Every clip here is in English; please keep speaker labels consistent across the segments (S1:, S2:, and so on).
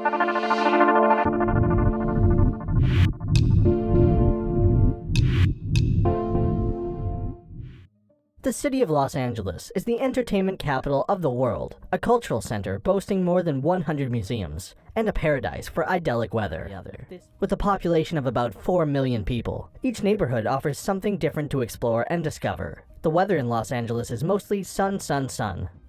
S1: The city of Los Angeles is the entertainment capital of the world, a cultural center boasting more than 100 museums, and a paradise for idyllic weather. With a population of about 4 million people, each neighborhood offers something different to explore and discover. The weather in Los Angeles is mostly sun,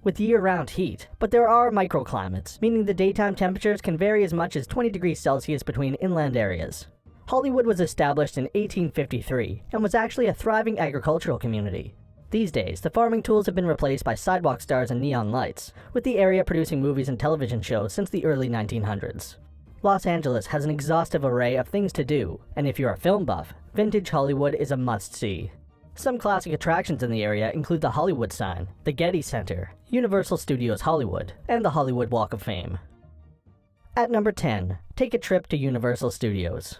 S1: with year-round heat, but there are microclimates, meaning the daytime temperatures can vary as much as 20 degrees Celsius between inland areas. Hollywood was established in 1853 and was actually a thriving agricultural community. These days, the farming tools have been replaced by sidewalk stars and neon lights, with the area producing movies and television shows since the early 1900s. Los Angeles has an exhaustive array of things to do, and if you're a film buff, vintage Hollywood is a must-see. Some classic attractions in the area include the Hollywood sign, the Getty Center, Universal Studios Hollywood, and the Hollywood Walk of Fame. At number 10, take a trip to Universal Studios.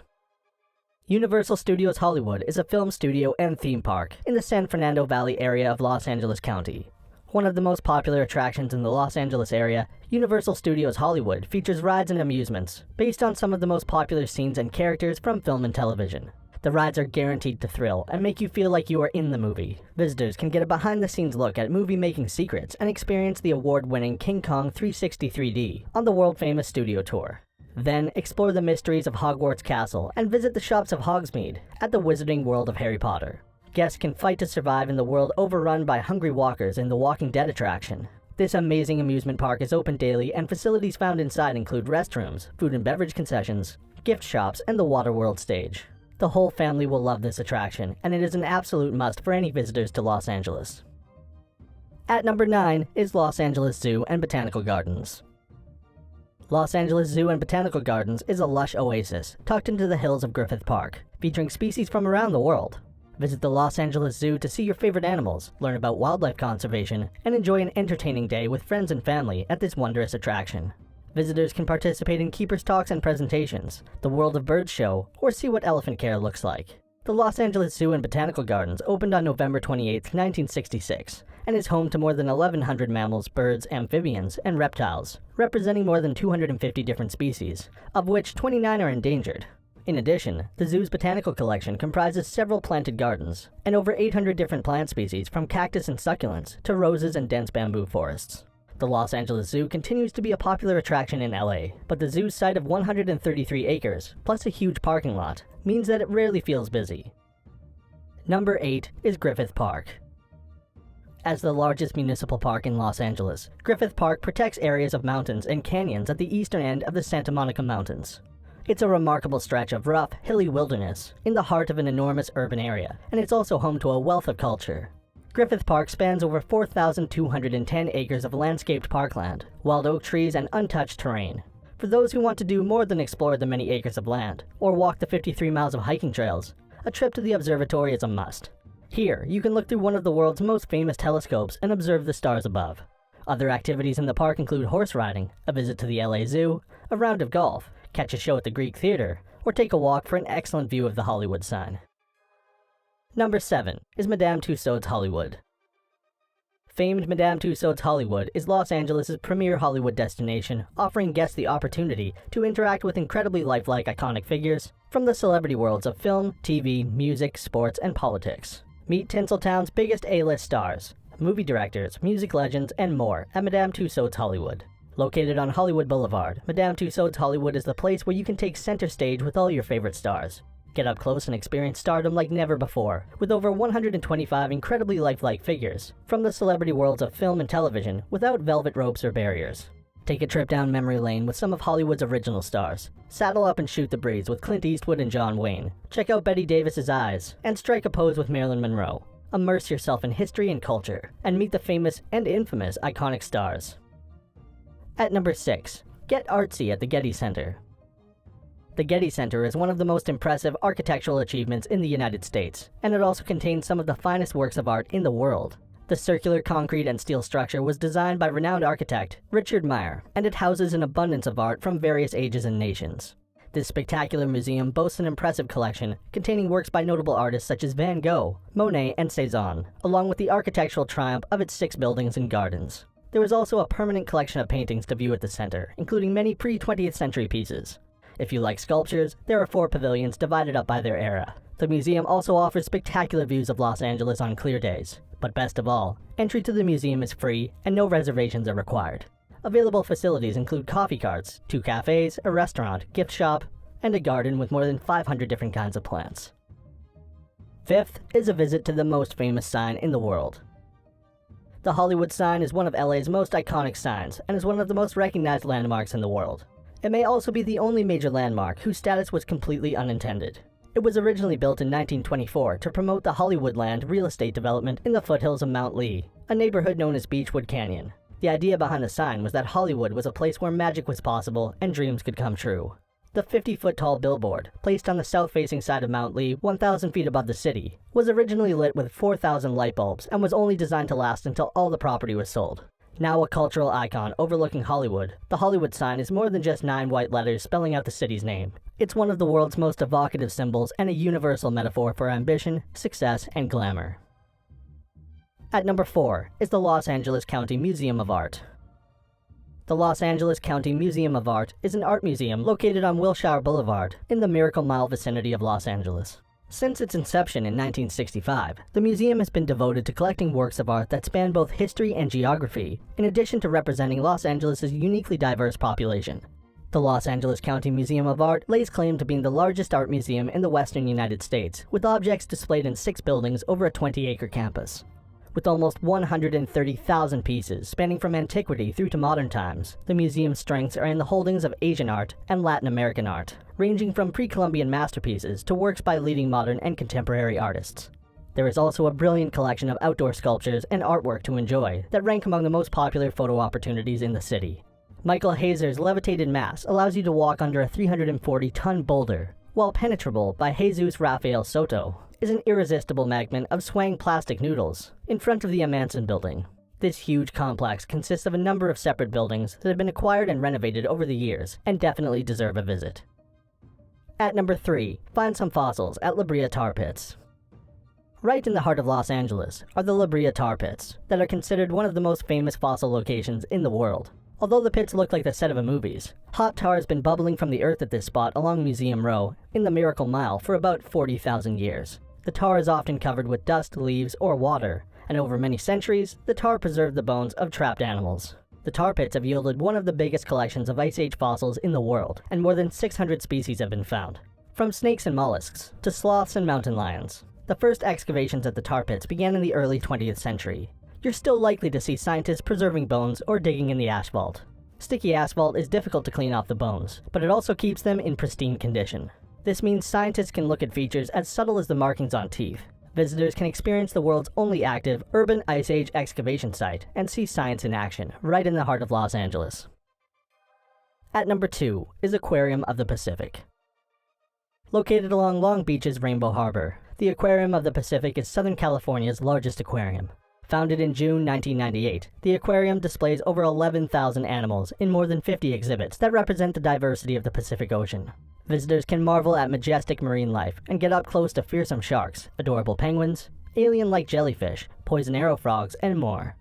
S1: Universal Studios Hollywood is a film studio and theme park in the San Fernando Valley area of Los Angeles County. One of the most popular attractions in the Los Angeles area, Universal Studios Hollywood features rides and amusements based on some of the most popular scenes and characters from film and television. The rides are guaranteed to thrill and make you feel like you are in the movie. Visitors can get a behind-the-scenes look at movie-making secrets and experience the award-winning King Kong 360 3D on the world-famous studio tour. Then, explore the mysteries of Hogwarts Castle and visit the shops of Hogsmeade at the Wizarding World of Harry Potter. Guests can fight to survive in the world overrun by hungry walkers in the Walking Dead attraction. This amazing amusement park is open daily, and facilities found inside include restrooms, food and beverage concessions, gift shops, and the Waterworld stage. The whole family will love this attraction, and it is an absolute must for any visitors to Los Angeles. At number 9 is Los Angeles Zoo and Botanical Gardens. Los Angeles Zoo and Botanical Gardens is a lush oasis tucked into the hills of Griffith Park, featuring species from around the world. Visit the Los Angeles Zoo to see your favorite animals, learn about wildlife conservation, and enjoy an entertaining day with friends and family at this wondrous attraction. Visitors can participate in keepers' talks and presentations, the World of Birds show, or see what elephant care looks like. The Los Angeles Zoo and Botanical Gardens opened on November 28, 1966, and is home to more than 1,100 mammals, birds, amphibians, and reptiles, representing more than 250 different species, of which 29 are endangered. In addition, the zoo's botanical collection comprises several planted gardens, and over 800 different plant species from cactus and succulents to roses and dense bamboo forests. The Los Angeles Zoo continues to be a popular attraction in LA, but the zoo's site of 133 acres, plus a huge parking lot, means that it rarely feels busy. Number 8 is Griffith Park. As the largest municipal park in Los Angeles, Griffith Park protects areas of mountains and canyons at the eastern end of the Santa Monica Mountains. It's a remarkable stretch of rough, hilly wilderness in the heart of an enormous urban area, and it's also home to a wealth of culture. Griffith Park spans over 4,210 acres of landscaped parkland, wild oak trees, and untouched terrain. For those who want to do more than explore the many acres of land, or walk the 53 miles of hiking trails, a trip to the observatory is a must. Here, you can look through one of the world's most famous telescopes and observe the stars above. Other activities in the park include horse riding, a visit to the LA Zoo, a round of golf, catch a show at the Greek Theater, or take a walk for an excellent view of the Hollywood sign. Number 7 is Madame Tussauds Hollywood. Famed Madame Tussauds Hollywood is Los Angeles' premier Hollywood destination, offering guests the opportunity to interact with incredibly lifelike iconic figures from the celebrity worlds of film, TV, music, sports, and politics. Meet Tinseltown's biggest A-list stars, movie directors, music legends, and more at Madame Tussauds Hollywood. Located on Hollywood Boulevard, Madame Tussauds Hollywood is the place where you can take center stage with all your favorite stars. Get up close and experience stardom like never before, with over 125 incredibly lifelike figures from the celebrity worlds of film and television without velvet ropes or barriers. Take a trip down memory lane with some of Hollywood's original stars. Saddle up and shoot the breeze with Clint Eastwood and John Wayne. Check out Bette Davis's eyes, and strike a pose with Marilyn Monroe. Immerse yourself in history and culture, and meet the famous and infamous iconic stars. At number 6, get artsy at the Getty Center. The Getty Center is one of the most impressive architectural achievements in the United States, and it also contains some of the finest works of art in the world. The circular concrete and steel structure was designed by renowned architect Richard Meier, and it houses an abundance of art from various ages and nations. This spectacular museum boasts an impressive collection containing works by notable artists such as Van Gogh, Monet, and Cezanne, along with the architectural triumph of its 6 buildings and gardens. There is also a permanent collection of paintings to view at the center, including many pre-20th century pieces. If you like sculptures, there are 4 pavilions divided up by their era. The museum also offers spectacular views of Los Angeles on clear days. But best of all, entry to the museum is free and no reservations are required. Available facilities include coffee carts, 2 cafes, a restaurant, gift shop, and a garden with more than 500 different kinds of plants. 5th is a visit to the most famous sign in the world. The Hollywood sign is one of LA's most iconic signs and is one of the most recognized landmarks in the world. It may also be the only major landmark whose status was completely unintended. It was originally built in 1924 to promote the Hollywoodland real estate development in the foothills of Mount Lee, a neighborhood known as Beechwood Canyon. The idea behind the sign was that Hollywood was a place where magic was possible and dreams could come true. The 50-foot-tall billboard, placed on the south-facing side of Mount Lee, 1,000 feet above the city, was originally lit with 4,000 light bulbs and was only designed to last until all the property was sold. Now a cultural icon overlooking Hollywood, the Hollywood sign is more than just 9 white letters spelling out the city's name. It's one of the world's most evocative symbols and a universal metaphor for ambition, success, and glamour. At number 4 is the Los Angeles County Museum of Art. The Los Angeles County Museum of Art is an art museum located on Wilshire Boulevard in the Miracle Mile vicinity of Los Angeles. Since its inception in 1965, the museum has been devoted to collecting works of art that span both history and geography, in addition to representing Los Angeles' uniquely diverse population. The Los Angeles County Museum of Art lays claim to being the largest art museum in the western United States, with objects displayed in 6 buildings over a 20-acre campus. With almost 130,000 pieces spanning from antiquity through to modern times, the museum's strengths are in the holdings of Asian art and Latin American art, ranging from pre-Columbian masterpieces to works by leading modern and contemporary artists. There is also a brilliant collection of outdoor sculptures and artwork to enjoy that rank among the most popular photo opportunities in the city. Michael Hazer's Levitated Mass allows you to walk under a 340-ton boulder, while Penetrable by Jesus Rafael Soto is an irresistible magnet of swaying plastic noodles in front of the Amanson Building. This huge complex consists of a number of separate buildings that have been acquired and renovated over the years and definitely deserve a visit. At number 3, find some fossils at La Brea Tar Pits. Right in the heart of Los Angeles are the La Brea Tar Pits that are considered one of the most famous fossil locations in the world. Although the pits look like the set of a movie, hot tar has been bubbling from the earth at this spot along Museum Row in the Miracle Mile for about 40,000 years. The tar is often covered with dust, leaves, or water, and over many centuries, the tar preserved the bones of trapped animals. The tar pits have yielded one of the biggest collections of Ice Age fossils in the world, and more than 600 species have been found. From snakes and mollusks, to sloths and mountain lions. The first excavations at the tar pits began in the early 20th century. You're still likely to see scientists preserving bones or digging in the asphalt. Sticky asphalt is difficult to clean off the bones, but it also keeps them in pristine condition. This means scientists can look at features as subtle as the markings on teeth. Visitors can experience the world's only active urban Ice Age excavation site and see science in action right in the heart of Los Angeles. At number 2 is Aquarium of the Pacific. Located along Long Beach's Rainbow Harbor, the Aquarium of the Pacific is Southern California's largest aquarium. Founded in June 1998, the aquarium displays over 11,000 animals in more than 50 exhibits that represent the diversity of the Pacific Ocean. Visitors can marvel at majestic marine life and get up close to fearsome sharks, adorable penguins, alien-like jellyfish, poison arrow frogs, and more.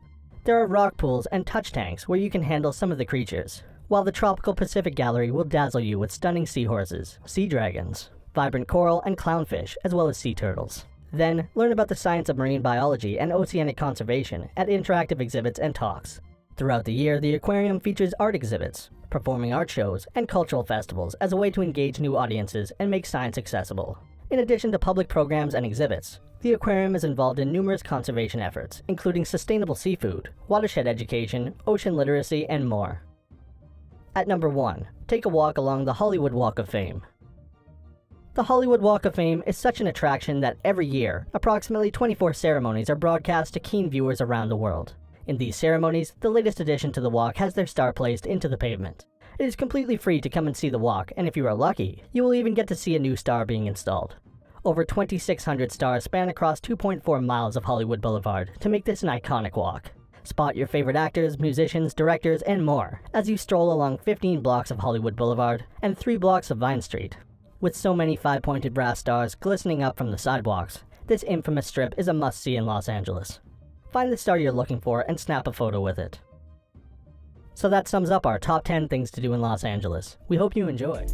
S1: There are rock pools and touch tanks where you can handle some of the creatures, while the Tropical Pacific Gallery will dazzle you with stunning seahorses, sea dragons, vibrant coral and clownfish, as well as sea turtles. Then, learn about the science of marine biology and oceanic conservation at interactive exhibits and talks. Throughout the year, the aquarium features art exhibits, performing art shows, and cultural festivals as a way to engage new audiences and make science accessible. In addition to public programs and exhibits, the aquarium is involved in numerous conservation efforts, including sustainable seafood, watershed education, ocean literacy, and more. At number 1, take a walk along the Hollywood Walk of Fame. The Hollywood Walk of Fame is such an attraction that every year, approximately 24 ceremonies are broadcast to keen viewers around the world. In these ceremonies, the latest addition to the walk has their star placed into the pavement. It is completely free to come and see the walk, and if you are lucky, you will even get to see a new star being installed. Over 2,600 stars span across 2.4 miles of Hollywood Boulevard to make this an iconic walk. Spot your favorite actors, musicians, directors, and more as you stroll along 15 blocks of Hollywood Boulevard and 3 blocks of Vine Street. With so many 5-pointed brass stars glistening up from the sidewalks, this infamous strip is a must-see in Los Angeles. Find the star you're looking for and snap a photo with it. So that sums up our top 10 things to do in Los Angeles. We hope you enjoy.